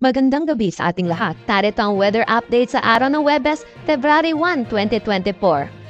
Magandang gabi sa ating lahat. Narito ang weather update sa araw ng Huwebes, February 1, 2024.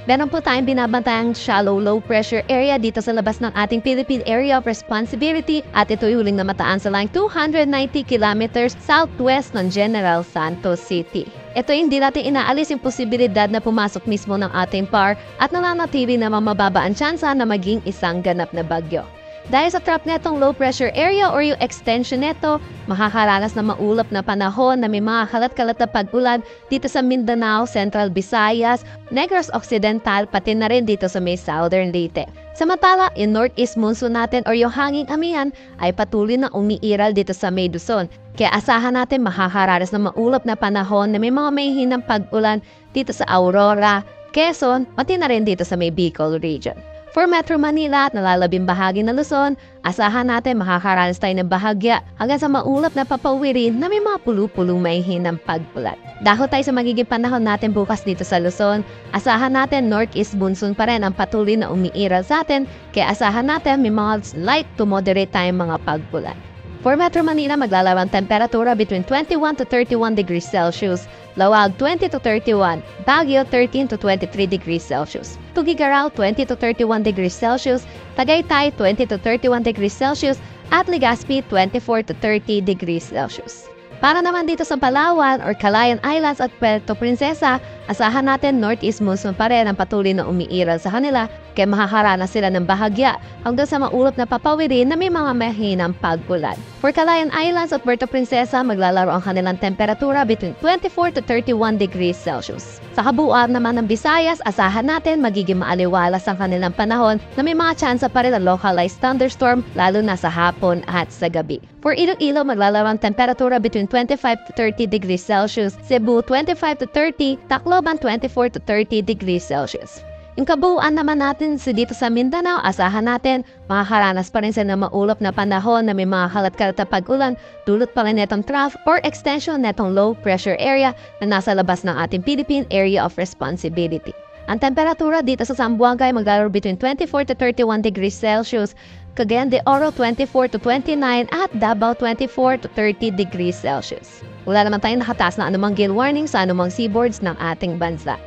Meron po tayong binabantayang shallow low pressure area dito sa labas ng ating Philippine Area of Responsibility at ito'y huling namataan sa line 290 kilometers southwest ng General Santos City. Ito hindi natin inaalis yung posibilidad na pumasok mismo ng ating PAR at nananatili na mababa ang tsansa na maging isang ganap na bagyo. Dahil sa trap netong low pressure area or yung extension neto, makakaranas na maulap na panahon na may mga kalat-kalat na pag-ulan dito sa Mindanao, Central Visayas, Negros Occidental, pati na rin dito sa may Southern Leyte. Samantala, yung northeast monsoon natin or yung hanging amihan ay patuloy na umiiral dito sa may Luzon. Kaya asahan natin makakaranas na maulap na panahon na may mga mahihinang pag-ulan dito sa Aurora, Quezon, pati na rin dito sa may Bicol region. For Metro Manila at nalalabing bahagi ng Luzon, asahan natin makakaranas tayo ng bahagya hanggang sa maulap na papawirin na may mga pulu-pulong mahihinang pag-ulan. Dahil tayo sa magiging panahon natin bukas dito sa Luzon, asahan natin northeast monsoon pa rin ang patuloy na umiiral sa atin, kaya asahan natin may mga light to moderate tayong mga pag-ulan. For Metro Manila, maglalaro ang temperatura between 21 to 31 degrees Celsius, Lawag 20 to 31, Baguio 13 to 23 degrees Celsius, Tuguegarao 20 to 31 degrees Celsius, Tagaytay 20 to 31 degrees Celsius, at Legazpi 24 to 30 degrees Celsius. Para naman dito sa Palawan or Calayan Islands at Puerto Princesa, asahan natin northeast monsoon pa rin ang patuloy na umiiral sa kanila, kaya makakaranas sila ng bahagya hanggang sa maulap na papawirin na may mga mahinang pag-ulan. For Calayan Islands at Puerto Princesa, maglalaro ang kanilang temperatura between 24 to 31 degrees Celsius. Sa kabuuan naman ng Visayas, asahan natin magiging maaliwalas ang kanilang panahon na may mga tsansa pa rin ng localized thunderstorm lalo na sa hapon at sa gabi. For Iloilo, maglalaro ang temperatura between 25 to 30 degrees Celsius, Cebu 25 to 30, Tacloban 24 to 30 degrees Celsius. Yung kabuuan naman natin dito sa Mindanao, asahan natin makakaranas pa rin sa maulap na panahon na may mga kalat-kalat na pag-ulan dulot pa rin netong trough or extension netong low pressure area na nasa labas ng ating Philippine Area of Responsibility. Ang temperatura dito sa Zamboanga ay maglalaro between 24 to 31 degrees Celsius, Cagayan de Oro 24 to 29 at Davao 24 to 30 degrees Celsius. Wala naman tayong nakataas na anumang gale warning sa anumang seaboards ng ating bansa.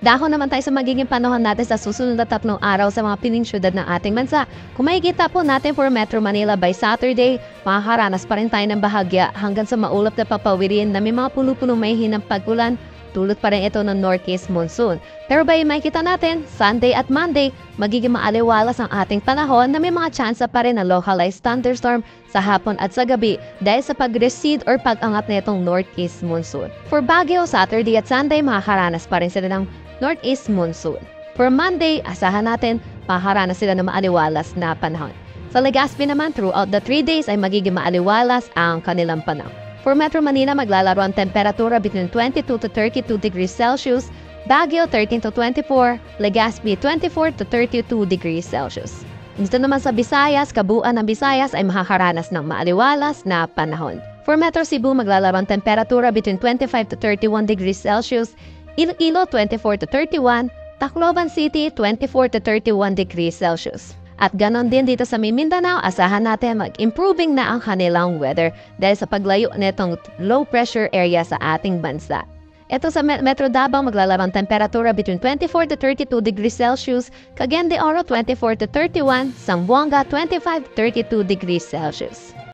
Dahon naman tayo sa magiging panahon natin sa susunod na 3 araw sa mga pininsyudad ng ating bansa. Kung makikita po natin for Metro Manila by Saturday, makakaranas pa rin tayo ng bahagya hanggang sa maulap na papawirin na may mga puno-punong mahihinang pag-ulan, tulot pa rin ito ng northeast monsoon. Pero by makikita natin, Sunday at Monday, magiging maaliwalas ang ating panahon na may mga tsansa pa rin ng localized thunderstorm sa hapon at sa gabi dahil sa pag-recede or pag-angat na itong northeast monsoon. For Baguio, Saturday at Sunday, makakaranas pa rin sila ng northeast monsoon. For Monday, asahan natin makakaranas sila ng maaliwalas na panahon. Sa Legazpi naman, throughout the 3 days ay magiging maaliwalas ang kanilang panahon. For Metro Manila, maglalaro ang temperatura between 22 to 32 degrees Celsius, Baguio 13 to 24, Legazpi 24 to 32 degrees Celsius. Dito naman sa Visayas, kabuuan ng Visayas ay makakaranas ng maaliwalas na panahon. For Metro Cebu, maglalaro ang temperatura between 25 to 31 degrees Celsius, Iloilo 24 to 31, Tacloban City 24 to 31 degrees Celsius. At ganon din dito sa Mindanao, asahan natin mag-improving na ang kanilang weather dahil sa paglayo nitong low pressure area sa ating bansa. Ito sa Metro Davao, maglalaro ang temperatura between 24 to 32 degrees Celsius, Cagayan de Oro 24 to 31, Zamboanga 25 to 32 degrees Celsius.